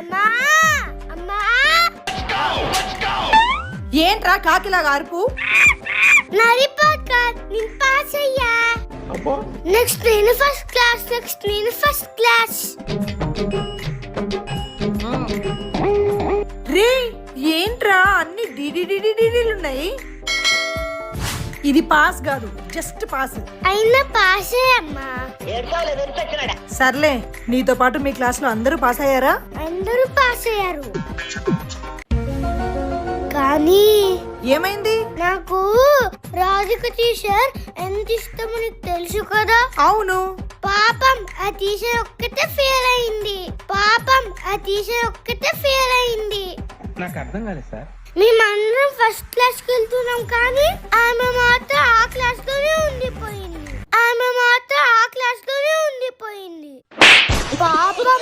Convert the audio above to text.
అమ్మా అమ్మా ఏంట్రా కాకిలాగా అరుపు? నా రిపోర్ట్ కార్డ్ నేను పాస్ అయ్యా. నెక్స్ట్ నేను ఫస్ట్ క్లాస్. రే ఏంట్రా అన్ని డిడిడిడిడిలున్నాయి? ఇది పాస్ కాదు, జస్ట్ పాస్. అయినా పాసే అమ్మా. సర్లే, నీతో పాటు మీ క్లాస్ లో అందరూ పాస్ అయ్యారా? అందరూ పాస్ అయ్యారు. కానీ ఏమైంది? నాకు రాధిక టీచర్ ఎంత ఇష్టమో నీకు తెలుసు కదా. అవును. పాపం ఆ టీచర్ ఒక్కటే ఫెయిల్ అయింది. నాకు అర్థం కాలేదు సార్. మేమందరం ఫస్ట్ క్లాస్ కి వెళ్తున్నాం కానీ ఆమె మాత్రం ఆ క్లాస్ లోనే ఉండిపోయింది. పాపం.